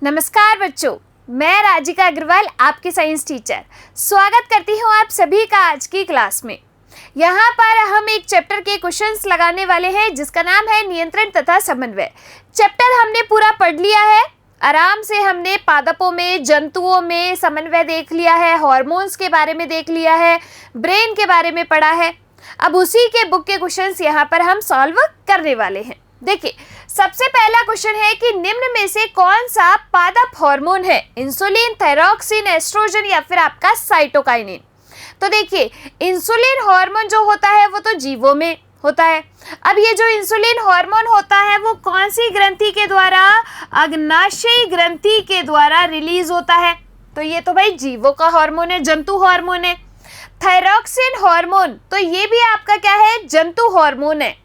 नमस्कार बच्चों, मैं राजिका अग्रवाल आपकी साइंस टीचर स्वागत करती हूँ आप सभी का आज की क्लास में। यहाँ पर हम एक चैप्टर के क्वेश्चंस लगाने वाले हैं जिसका नाम है नियंत्रण तथा समन्वय। चैप्टर हमने पूरा पढ़ लिया है, आराम से हमने पादपों में, जंतुओं में समन्वय देख लिया है, हार्मोन्स के बारे में देख लिया है, ब्रेन के बारे में पढ़ा है। अब उसी के बुक के क्वेश्चंस यहाँ पर हम सॉल्व करने वाले हैं। देखिए, सबसे पहला क्वेश्चन है कि निम्न में से कौन सा पादप हार्मोन है? इंसुलिन, थायरॉक्सिन, एस्ट्रोजन या फिर आपका साइटोकाइनिन। तो देखिए, इंसुलिन हार्मोन जो होता है वो तो जीवों में होता है। अब ये जो इंसुलिन हार्मोन होता है वो कौन सी ग्रंथि के द्वारा? अग्नाशयी ग्रंथि के द्वारा रिलीज होता है। तो ये तो भाई जीवों का हार्मोन है, जंतु हार्मोन है। थायरॉक्सिन हार्मोन, तो ये भी आपका क्या है? जंतु हार्मोन है,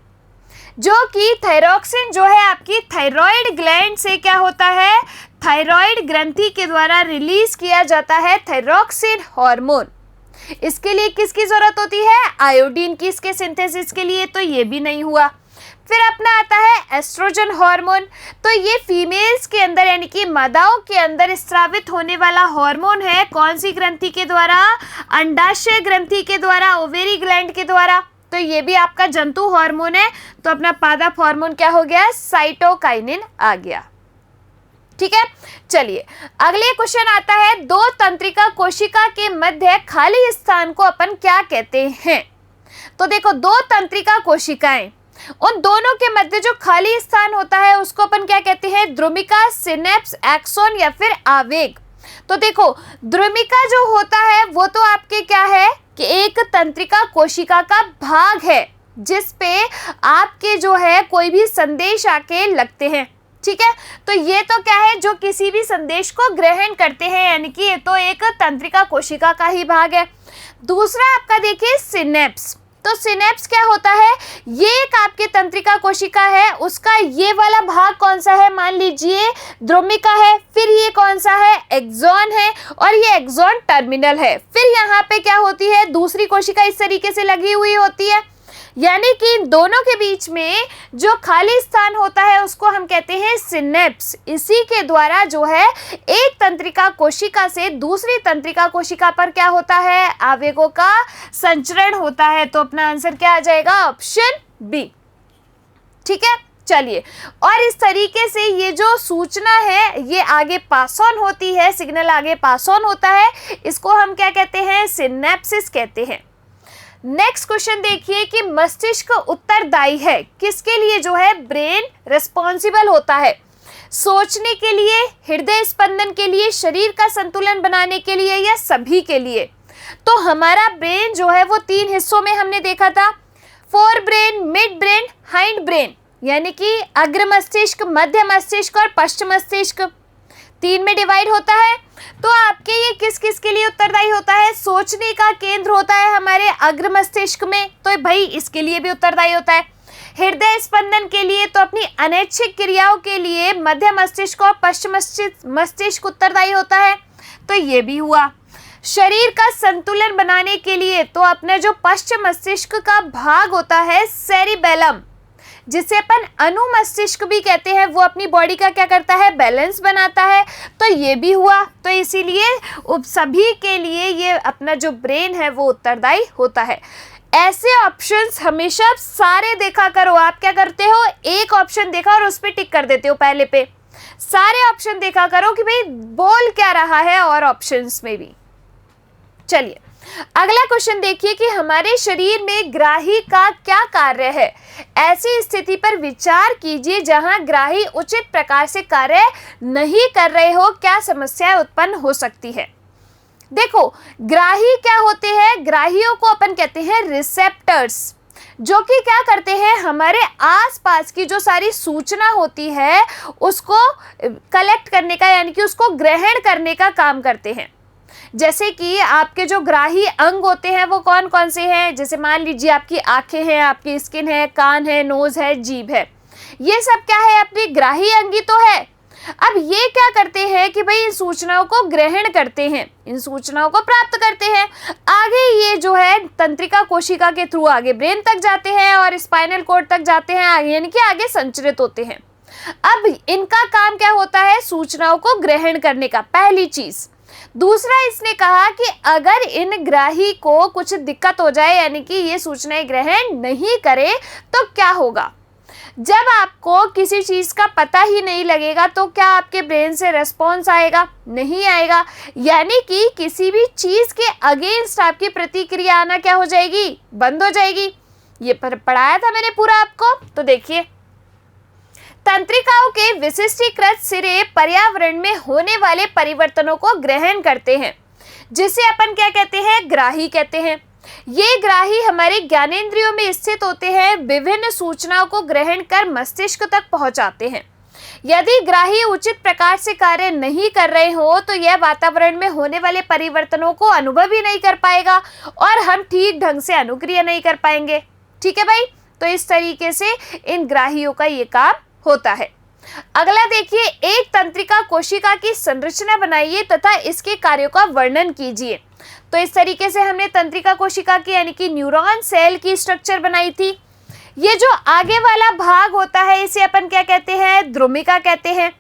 जो कि थायरॉक्सिन जो है आपकी थायराइड ग्लैंड से क्या होता है? थायराइड ग्रंथि के द्वारा रिलीज किया जाता है थायरॉक्सिन हार्मोन। इसके लिए किसकी जरूरत होती है? आयोडीन की, इसके सिंथेसिस के लिए। तो ये भी नहीं हुआ। फिर अपना आता है एस्ट्रोजन हार्मोन। तो ये फीमेल्स के अंदर यानी कि मादाओं के अंदर स्रावित होने वाला हार्मोन है। कौन सी ग्रंथि के द्वारा? अंडाशय ग्रंथि के द्वारा, ओवेरी ग्लैंड के द्वारा। तो ये भी आपका जंतु हार्मोन है। तो अपना पादप हार्मोन क्या हो गया? साइटोकाइनिन आ गया। ठीक है, चलिए अगले क्वेश्चन आता है, दो तंत्रिका कोशिका के मध्य खाली स्थान को अपन क्या कहते हैं? तो देखो, दो तंत्रिका कोशिकाएं, उन दोनों के मध्य जो खाली स्थान होता है उसको अपन क्या कहते हैं? द्रुमिका, सिनेप्स, एक्सोन या फिर आवेग। तो देखो, द्रुमिका जो होता है वो तो आपके क्या है कि एक तंत्रिका कोशिका का भाग है जिस पे आपके जो है कोई भी संदेश आके लगते हैं। ठीक है, तो ये तो क्या है? जो किसी भी संदेश को ग्रहण करते हैं, यानी कि ये तो एक तंत्रिका कोशिका का ही भाग है। दूसरा आपका देखिए सिनेप्स। तो सिनेप्स क्या होता है? ये एक आपके तंत्रिका कोशिका है, उसका ये वाला भाग कौन सा है? मान लीजिए द्रुमिका है। फिर ये कौन सा है? एक्सॉन है, और ये एक्सॉन टर्मिनल है। फिर यहाँ पे क्या होती है? दूसरी कोशिका इस तरीके से लगी हुई होती है, यानी कि इन दोनों के बीच में जो खाली स्थान होता है उसको हम कहते हैं सिनेप्स। इसी के द्वारा जो है एक तंत्रिका कोशिका से दूसरी तंत्रिका कोशिका पर क्या होता है? आवेगों का संचरण होता है। तो अपना आंसर क्या आ जाएगा? Option B. ठीक है, चलिए, और इस तरीके से ये जो सूचना है ये आगे पास ऑन होती है, सिग्नल आगे पास ऑन होता है, इसको हम क्या कहते हैं? सिनेप्सिस कहते हैं। नेक्स्ट क्वेश्चन देखिए कि मस्तिष्क उत्तरदायी है किसके लिए? जो है ब्रेन रिस्पॉन्सिबल होता है सोचने के लिए, हृदय स्पंदन के लिए, शरीर का संतुलन बनाने के लिए, या सभी के लिए? तो हमारा ब्रेन जो है वो तीन हिस्सों में हमने देखा था, fore brain, mid brain, hind brain, यानी कि अग्र मस्तिष्क, मध्य मस्तिष्क और पश्च मस्तिष्क, तीन में डिवाइड होता है। तो आपके ये किस किस के लिए उत्तरदायी होता है? सोचने का केंद्र होता है हमारे अग्र मस्तिष्क में, तो भाई इसके लिए भी उत्तरदायी होता है। हृदय स्पंदन के लिए, तो अपनी अनैच्छिक क्रियाओं के लिए मध्य मस्तिष्क और पश्चिम मस्तिष्क उत्तरदायी होता है, तो ये भी हुआ। शरीर का संतुलन बनाने के लिए तो अपना जो पश्चिम मस्तिष्क का भाग होता है सेरिबेलम, जिसे अपन अनुमस्तिष्क भी कहते हैं, वो अपनी बॉडी का क्या करता है? बैलेंस बनाता है, तो ये भी हुआ। तो इसीलिए सभी के लिए ये अपना जो ब्रेन है वो उत्तरदायी होता है। ऐसे ऑप्शंस हमेशा सारे देखा करो। आप क्या करते हो? एक ऑप्शन देखा और उस पर टिक कर देते हो पहले पे। सारे ऑप्शन देखा करो कि भाई बोल क्या रहा है और ऑप्शंस में भी। चलिए अगला क्वेश्चन देखिए कि हमारे शरीर में ग्राही का क्या कार्य है? ऐसी स्थिति पर विचार कीजिए जहां ग्राही उचित प्रकार से कार्य नहीं कर रहे हो, क्या समस्या उत्पन्न हो सकती है? देखो, ग्राही क्या होते हैं? ग्राहियों को अपन कहते हैं रिसेप्टर्स, जो कि क्या करते हैं? हमारे आसपास की जो सारी सूचना होती है उसको कलेक्ट करने का, यानी कि उसको ग्रहण करने का काम करते हैं। जैसे कि आपके जो ग्राही अंग होते हैं वो कौन कौन से हैं? जैसे मान लीजिए आपकी आंखें हैं, आपकी स्किन है, कान है, नोज है, जीभ है, ये सब क्या है? अपनी ग्राही अंगी तो है। अब ये क्या करते हैं कि भाई इन सूचनाओं को ग्रहण करते हैं, इन सूचनाओं को प्राप्त करते हैं। आगे ये जो है तंत्रिका कोशिका के थ्रू आगे ब्रेन तक जाते हैं और स्पाइनल कॉर्ड तक जाते हैं, यानी कि आगे संचरित होते हैं। अब इनका काम क्या होता है? सूचनाओं को ग्रहण करने का, पहली चीज। दूसरा, इसने कहा कि अगर इन ग्राही को कुछ दिक्कत हो जाए, यानी कि ये सूचनाएं ग्रहण नहीं करे, तो क्या होगा? जब आपको किसी चीज का पता ही नहीं लगेगा तो क्या आपके ब्रेन से रिस्पॉन्स आएगा? नहीं आएगा। यानी कि किसी भी चीज के अगेंस्ट आपकी प्रतिक्रिया आना क्या हो जाएगी? बंद हो जाएगी। ये पढ़ाया था मैंने पूरा आपको, तो देखिए, तंत्रिकाओं के विशिष्टीकृत सिरे पर्यावरण में होने वाले परिवर्तनों को ग्रहण करते हैं, जिसे अपन क्या कहते हैं? ग्राही कहते हैं। ये ग्राही हमारे ज्ञानेंद्रियों में स्थित होते हैं, विभिन्न सूचनाओं को ग्रहण कर मस्तिष्क तक पहुंचाते हैं। यदि ग्राही उचित प्रकार से कार्य नहीं कर रहे हो तो यह वातावरण में होने वाले परिवर्तनों को अनुभव ही नहीं कर पाएगा और हम ठीक ढंग से अनुक्रिया नहीं कर पाएंगे। ठीक है भाई, तो इस तरीके से इन ग्राहियों का ये काम होता है। अगला देखिए, एक तंत्रिका कोशिका की संरचना बनाइए तथा इसके कार्यों का वर्णन कीजिए। तो इस तरीके से हमने तंत्रिका कोशिका की यानी कि न्यूरॉन सेल की स्ट्रक्चर बनाई थी। ये जो आगे वाला भाग होता है इसे अपन क्या कहते हैं? द्रुमिका कहते हैं।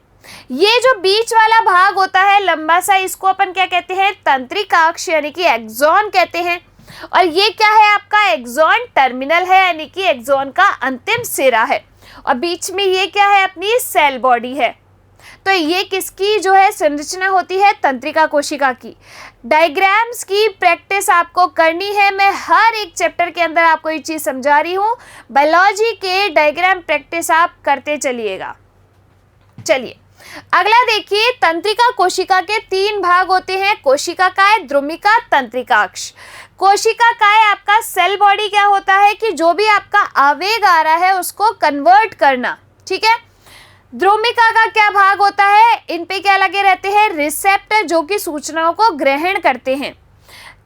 ये जो बीच वाला भाग होता है लंबा सा, इसको अपन क्या कहते हैं? तंत्रिकाक्ष यानी कि एक्सॉन कहते हैं। और ये क्या है आपका? एक्सॉन टर्मिनल है, यानी कि एक्सॉन का अंतिम सिरा है। और बीच में ये क्या है? अपनी सेल बॉडी है। तो ये किसकी जो है संरचना होती है? तंत्रिका कोशिका की। डायग्राम्स की प्रैक्टिस आपको करनी है। मैं हर एक चैप्टर के अंदर आपको ये चीज समझा रही हूँ। बायोलॉजी के डायग्राम प्रैक्टिस आप करते चलिएगा। चलिए अगला देखिए, तंत्रिका कोशिका के 3 भाग होते हैं, कोशिका काय, द्रुमिका, तंत्रिकाक्ष। कोशिका काय आपका सेल बॉडी क्या होता है कि जो भी आपका आवेग आ रहा है उसको कन्वर्ट करना। ठीक है। द्रुमिका का क्या भाग होता है? इन पे क्या लगे रहते हैं? रिसेप्टर, जो कि सूचनाओं को ग्रहण करते हैं।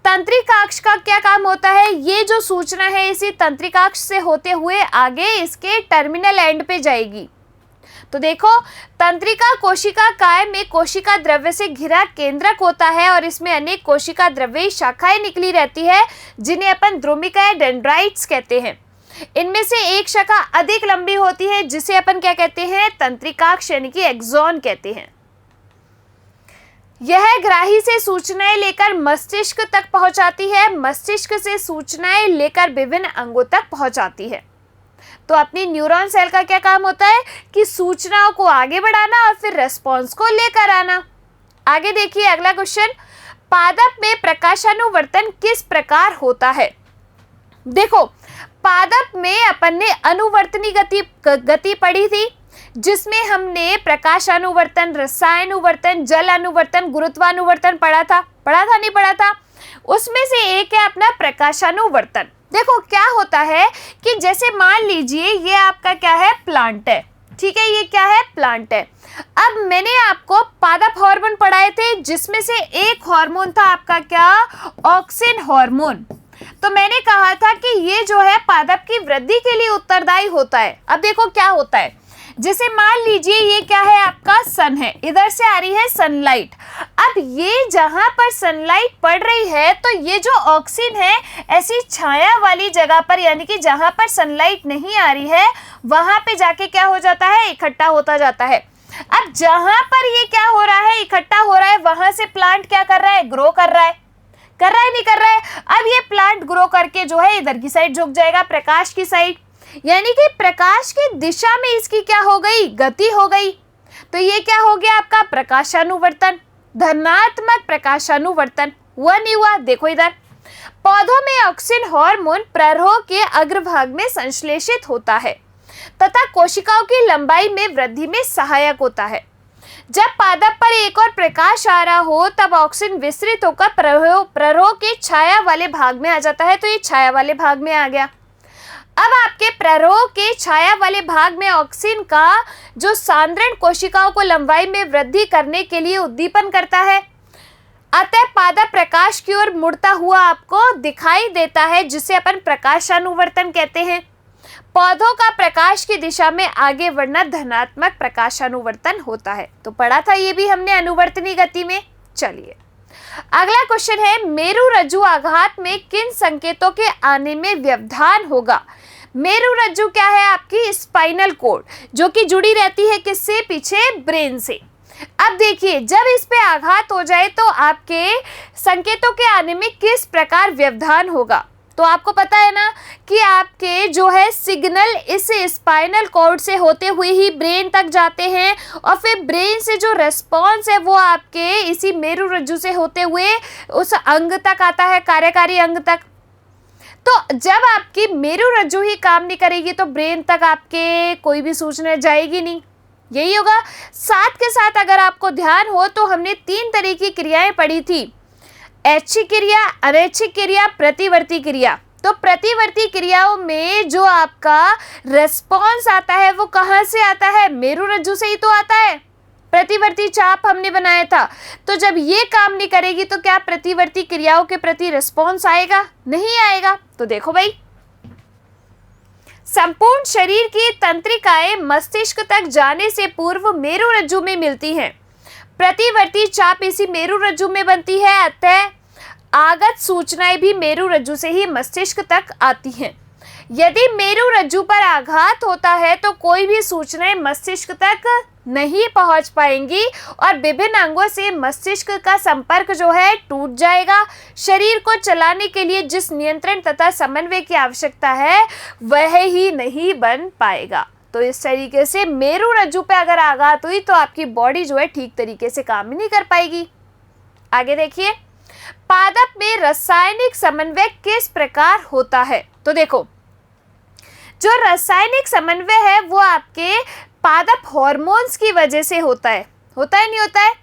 तंत्रिकाक्ष का क्या काम होता है? ये जो सूचना है इसी तंत्रिकाक्ष से होते हुए आगे इसके टर्मिनल एंड पे जाएगी। तो देखो, तंत्रिका कोशिका काय में कोशिका द्रव्य से घिरा केंद्रक होता है और इसमें अनेक कोशिका द्रव्य शाखाएं निकली रहती है, जिन्हें अपन द्रुमिका या डेंड्राइट्स कहते हैं। इनमें से एक शाखा अधिक लंबी होती है जिसे अपन क्या कहते हैं? तंत्रिकाक्ष यानी कि एक्सॉन कहते हैं। यह ग्राही से सूचनाएं लेकर मस्तिष्क तक पहुंचाती है, मस्तिष्क से सूचनाएं लेकर विभिन्न अंगों तक पहुंचाती है। तो अपनी न्यूरॉन सेल का क्या काम होता है कि सूचनाओं को आगे बढ़ाना और फिर रेस्पॉन्स को लेकर आना। आगे देखिए अगला क्वेश्चन, पादप में प्रकाशानुवर्तन किस प्रकार होता है? देखो, पादप में अपन ने अनुवर्तनी गति पढ़ी थी, जिसमें हमने प्रकाशानुवर्तन, रसायनुवर्तन, जल अनुवर्तन, गुरुत्वानुवर्तन पढ़ा था नहीं पढ़ा था? उसमें से एक है अपना प्रकाशानुवर्तन। देखो क्या होता है कि जैसे मान लीजिए ये आपका क्या है? प्लांट है। ठीक है, ये क्या है? प्लांट है। अब मैंने आपको पादप हार्मोन पढ़ाए थे, जिसमें से एक हार्मोन था आपका क्या? Auxin hormone. तो मैंने कहा था कि ये जो है पादप की वृद्धि के लिए उत्तरदायी होता है। अब देखो क्या होता है, जैसे मान लीजिए ये क्या है? आपका सन है, इधर से आ रही है सनलाइट। अब ये जहां पर सनलाइट पड़ रही है तो ये जो ऑक्सिन है ऐसी छाया वाली जगह पर, यानी कि जहां पर सनलाइट नहीं आ रही है वहां पे जाके क्या हो जाता है? इकट्ठा होता जाता है। अब जहां पर ये क्या हो रहा है? इकट्ठा हो रहा है, वहां से प्लांट क्या कर रहा है? ग्रो कर रहा है। कर रहा है नहीं कर रहा है? अब ये प्लांट ग्रो करके जो है इधर की साइड झुक जाएगा, प्रकाश की साइड, यानी कि प्रकाश की दिशा में इसकी क्या हो गई? गति हो गई। तो ये क्या हो गया आपका? प्रकाशानुवर्तन, धनात्मक प्रकाशानुवर्तन। हुआ नहीं हुआ? देखो इधर, पौधों में ऑक्सिन हार्मोन प्ररोह के अग्रभाग में संश्लेषित होता है तथा कोशिकाओं की लंबाई में वृद्धि में सहायक होता है। जब पादप पर एक और प्रकाश आ रहा हो तब ऑक्सिन विस्तृत होकर प्ररोह के छाया वाले भाग में आ जाता है। तो ये छाया वाले भाग में आ गया। अब आपके प्ररोह के छाया वाले भाग में ऑक्सिन का जो सांद्रण कोशिकाओं को लंबाई में वृद्धि करने के लिए उद्दीपन करता है, अतः पादप प्रकाश की ओर मुड़ता हुआ आपको दिखाई देता है, जिसे अपन प्रकाशानुवर्तन कहते हैं। पौधों का प्रकाश की दिशा में आगे बढ़ना धनात्मक प्रकाशानुवर्तन होता है। तो पढ़ा था ये भी हमने अनुवर्तनी गति में। चलिए अगला क्वेश्चन है, मेरु रज्जु आघात में किन संकेतों के आने में व्यवधान होगा? मेरुरज्जु क्या है? आपकी स्पाइनल कोड, जो कि जुड़ी रहती है किससे? पीछे ब्रेन से। अब देखिए, जब इस पे आघात हो जाए तो आपके संकेतों के आने में किस प्रकार व्यवधान होगा। तो आपको पता है ना कि आपके जो है सिग्नल इस स्पाइनल कॉर्ड से होते हुए ही ब्रेन तक जाते हैं और फिर ब्रेन से जो रेस्पॉन्स है वो आपके इसी मेरुरज्जु से होते हुए उस अंग तक आता है, कार्यकारी अंग तक। तो जब आपकी मेरुरज्जु ही काम नहीं करेगी तो ब्रेन तक आपके कोई भी सूचना जाएगी नहीं, यही होगा। साथ के साथ अगर आपको ध्यान हो तो हमने 3 तरह की क्रियाएं पढ़ी थी, ऐच्छिक क्रिया, अनैच्छिक क्रिया, प्रतिवर्ती क्रिया। तो प्रतिवर्ती क्रियाओं में जो आपका रेस्पॉन्स आता है वो कहाँ से आता है? मेरुरज्जु से ही तो आता है। प्रतिवर्ती चाप हमने बनाया था। तो जब ये काम नहीं करेगी तो क्या प्रतिवर्ती क्रियाओं के प्रति रेस्पॉन्स आएगा? नहीं आएगा। तो देखो भाई, संपूर्ण शरीर की तंत्रिकाएं मस्तिष्क तक जाने से पूर्व मेरुरज्जु में मिलती हैं। प्रतिवर्ती चाप इसी मेरुरज्जु में बनती है, अतः आगत सूचनाएं भी मेरुरज्जु से ही मस्तिष्क तक आती हैं। यदि मेरुरज्जु पर आघात होता है तो कोई भी सूचनाएं मस्तिष्क तक नहीं पहुंच पाएंगी और विभिन्न अंगों से मस्तिष्क का संपर्क जो है टूट जाएगा। शरीर को चलाने के लिए जिस नियंत्रण तथा समन्वय की आवश्यकता है वह ही नहीं बन पाएगा। तो इस तरीके से मेरुरज्जु पे अगर आघात हुई तो आपकी बॉडी जो है ठीक तरीके से काम ही नहीं कर पाएगी। आगे देखिए, पादप में रासायनिक समन्वय किस प्रकार होता है? तो देखो, जो रासायनिक समन्वय है वो आपके पादप हार्मोन्स की वजह से होता है नहीं होता है,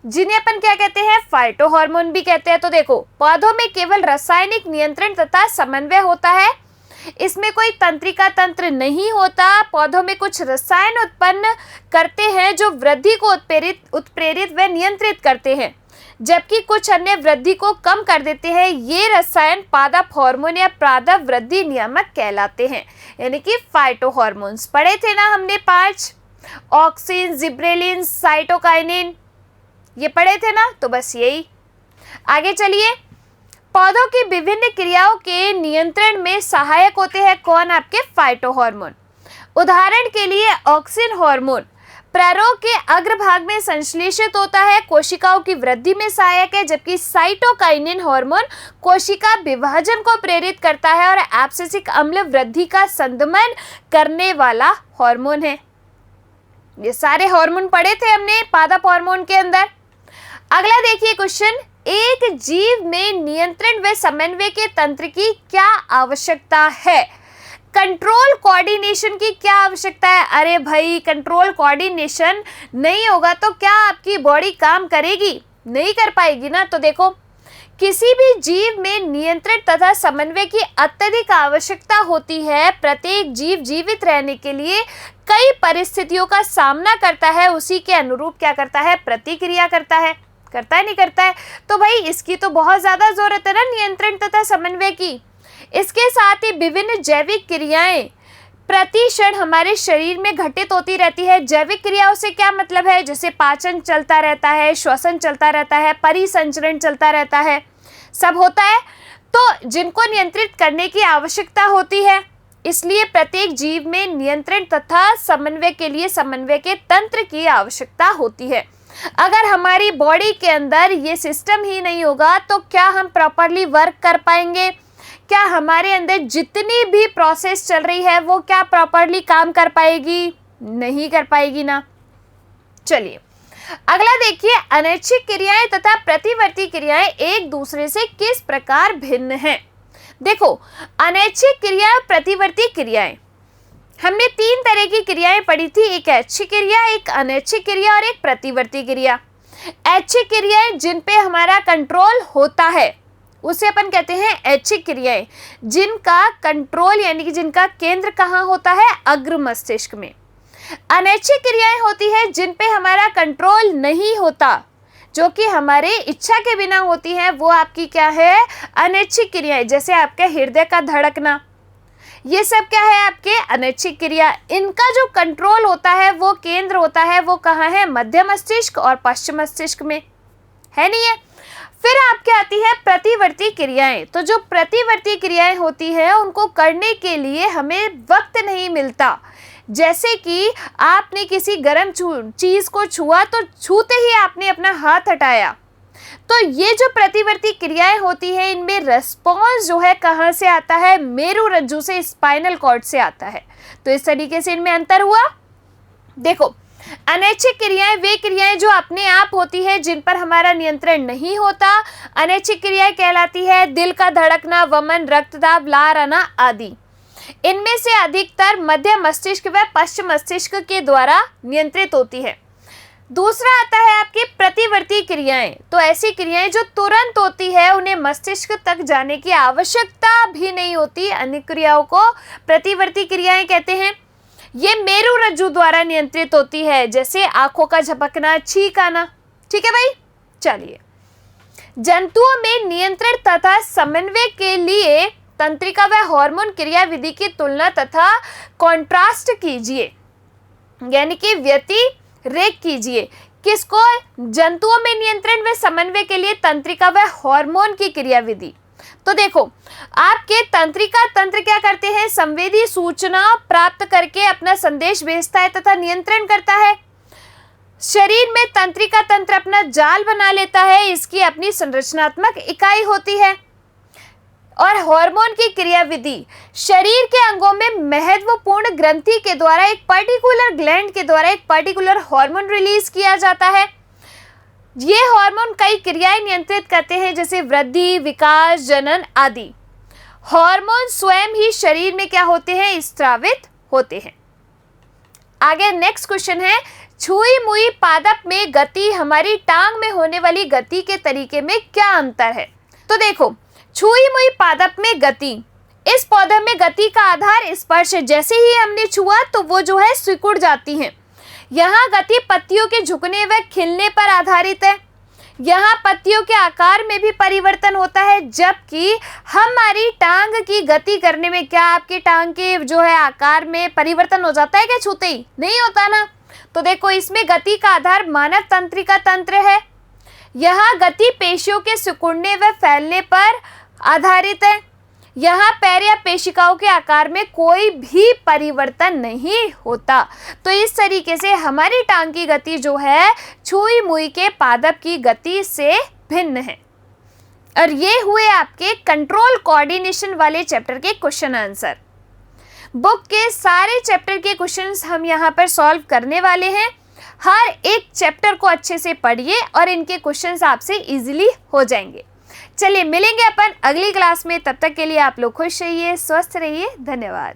जिन्हें अपन क्या कहते हैं? फाइटो हार्मोन भी कहते हैं। तो देखो, पौधों में केवल रासायनिक नियंत्रण तथा समन्वय होता है, इसमें कोई तंत्रिका तंत्र नहीं होता। पौधों में कुछ रसायन उत्पन्न करते हैं जो वृद्धि को उत्प्रेरित व नियंत्रित करते हैं, जबकि कुछ अन्य वृद्धि को कम कर देते हैं। ये रसायन पादप हार्मोन या पादप वृद्धि नियामक कहलाते हैं, यानी कि फाइटो हार्मोन्स। पढ़े थे ना हमने 5, ऑक्सिन, जिब्रेलिन, साइटोकाइनिन, ये पढ़े थे ना। तो बस यही। आगे चलिए, पौधों की विभिन्न क्रियाओं के नियंत्रण में सहायक होते हैं कौन? आपके फाइटो हार्मोन। उदाहरण के लिए ऑक्सिन हार्मोन प्ररोग के अग्रभाग में संश्लेषित होता है, कोशिकाओं की वृद्धि में सहायक है, जबकि साइटोकाइनिन हार्मोन कोशिका विभाजन को प्रेरित करता है और एब्सिसिक अम्ल वृद्धि का संदमन करने वाला हार्मोन है। ये सारे हार्मोन पढ़े थे हमने पादप हार्मोन के अंदर। अगला देखिए क्वेश्चन, एक जीव में नियंत्रण व समन्वय के तंत्र की क्या आवश्यकता है? कंट्रोल कोऑर्डिनेशन की क्या आवश्यकता है? अरे भाई, कंट्रोल कोऑर्डिनेशन नहीं होगा तो क्या आपकी बॉडी काम करेगी? नहीं कर पाएगी ना। तो देखो, किसी भी जीव में नियंत्रण तथा समन्वय की अत्यधिक आवश्यकता होती है। प्रत्येक जीव जीवित रहने के लिए कई परिस्थितियों का सामना करता है, उसी के अनुरूप क्या करता है? प्रतिक्रिया करता है नहीं करता है? तो भाई इसकी तो बहुत ज्यादा जरूरत है ना नियंत्रण तथा समन्वय की। इसके साथ ही विभिन्न जैविक क्रियाएं प्रति क्षण हमारे शरीर में घटित होती रहती है। जैविक क्रियाओं से क्या मतलब है? जैसे पाचन चलता रहता है, श्वसन चलता रहता है, परिसंचरण चलता रहता है, सब होता है। तो जिनको नियंत्रित करने की आवश्यकता होती है, इसलिए प्रत्येक जीव में नियंत्रण तथा समन्वय के लिए समन्वय के तंत्र की आवश्यकता होती है। अगर हमारी बॉडी के अंदर ये सिस्टम ही नहीं होगा तो क्या हम प्रॉपरली वर्क कर पाएंगे? क्या हमारे अंदर जितनी भी प्रोसेस चल रही है वो क्या प्रॉपरली काम कर पाएगी? नहीं कर पाएगी ना। चलिए अगला देखिए, अनैच्छिक क्रियाएं तथा प्रतिवर्ती क्रियाएं एक दूसरे से किस प्रकार भिन्न हैं? देखो, अनैच्छिक क्रिया, प्रतिवर्ती क्रियाएं, हमने 3 तरह की क्रियाएं पढ़ी थी, एक ऐच्छिक क्रिया, एक अनैच्छिक क्रिया और एक प्रतिवर्ती क्रिया। ऐच्छिक क्रियाएं जिन पे हमारा कंट्रोल होता है उसे अपन कहते हैं ऐच्छिक क्रियाएं, जिनका कंट्रोल यानी कि जिनका केंद्र कहाँ होता है? अग्र मस्तिष्क में। अनैच्छिक क्रियाएं होती है जिन पे हमारा कंट्रोल नहीं होता, जो कि हमारे इच्छा के बिना होती है, वो आपकी क्या है? अनैच्छिक क्रियाएं। जैसे आपके हृदय का धड़कना, ये सब क्या है? आपके अनैच्छिक क्रिया। इनका जो कंट्रोल होता है, वो केंद्र होता है, वो कहाँ है? मध्य मस्तिष्क और पश्चिम मस्तिष्क में, है नहीं है? फिर आपके आती है प्रतिवर्ती क्रियाएं। तो जो प्रतिवर्ती क्रियाएं होती हैं उनको करने के लिए हमें वक्त नहीं मिलता। जैसे कि आपने किसी गर्म चीज को छुआ तो छूते ही आपने अपना हाथ हटाया। तो ये जो प्रतिवर्ती क्रियाएं होती हैं इनमें रिस्पॉन्स जो है कहाँ से आता है, मेरुरज्जु से, स्पाइनल कॉर्ड से आता है। तो इस तरीके से इनमें अंतर हुआ। देखो, अनैच्छिक क्रियाएं वे क्रियाएं जो अपने आप होती है जिन पर हमारा नियंत्रण नहीं होता। अनैच्छिक क्रियाएं कहलाती है दिल का धड़कना, वमन, रक्तदाब, लार आना आदि। इनमें से अधिकतर मध्य मस्तिष्क व पश्चिम मस्तिष्क के द्वारा नियंत्रित होती है। दूसरा आता है आपकी प्रतिवर्ती क्रियाएं। तो ऐसी क्रियाएं जो तुरंत होती है, उन्हें मस्तिष्क तक जाने की आवश्यकता भी नहीं होती, अन्य क्रियाओं को प्रतिवर्ती क्रियाएं कहते हैं। ये मेरुरज्जु द्वारा नियंत्रित होती है, जैसे आंखों का झपकना, छींक आना। ठीक है भाई, चलिए। जंतुओं में नियंत्रण तथा समन्वय के लिए तंत्रिका व हार्मोन क्रियाविधि की तुलना तथा कॉन्ट्रास्ट कीजिए, यानी कि व्यतिरेक कीजिए। किसको? जंतुओं में नियंत्रण व समन्वय के लिए तंत्रिका व हार्मोन की क्रियाविधि। तो देखो, आपके तंत्रिका तंत्र क्या करते हैं? संवेदी सूचना प्राप्त करके अपना संदेश भेजता है तथा नियंत्रण करता है। शरीर में तंत्रिका तंत्र अपना जाल बना लेता है, इसकी अपनी संरचनात्मक इकाई होती है। और हार्मोन की क्रियाविधि शरीर के अंगों में महत्वपूर्ण ग्रंथि के द्वारा, एक पर्टिकुलर ग्लैंड के द्वारा एक पर्टिकुलर हार्मोन रिलीज किया जाता है। ये हार्मोन कई क्रियाएं नियंत्रित करते हैं, जैसे वृद्धि, विकास, जनन आदि। हार्मोन स्वयं ही शरीर में क्या होते हैं? स्त्रावित होते हैं। आगे नेक्स्ट क्वेश्चन है, छुई मुई पादप में गति हमारी टांग में होने वाली गति के तरीके में क्या अंतर है? तो देखो, छुई मुई पादप में गति, इस पौधे में गति का आधार स्पर्श है। जैसे ही हमने छुआ तो वो जो है सिकुड़ जाती हैं। यहाँ गति पत्तियों के झुकने व खिलने पर आधारित है। यहाँ पत्तियों के आकार में भी परिवर्तन होता है, जबकि हमारी टांग की गति करने में क्या आपकी टांग के जो है आकार में परिवर्तन हो जाता है क्या छूते ही? नहीं होता ना। तो देखो, इसमें गति का आधार मानव तंत्रिका तंत्र है। यहाँ गति पेशियों के सिकुड़ने व फैलने पर आधारित है। यहाँ पैर या पेशिकाओं के आकार में कोई भी परिवर्तन नहीं होता। तो इस तरीके से हमारी टांग की गति जो है छुई मुई के पादप की गति से भिन्न है। और ये हुए आपके कंट्रोल कोऑर्डिनेशन वाले चैप्टर के क्वेश्चन आंसर। बुक के सारे चैप्टर के क्वेश्चंस हम यहाँ पर सॉल्व करने वाले हैं। हर एक चैप्टर को अच्छे से पढ़िए और इनके क्वेश्चंस आपसे इजीली हो जाएंगे। चलिए, मिलेंगे अपन अगली क्लास में। तब तक के लिए आप लोग खुश रहिए, स्वस्थ रहिए। धन्यवाद।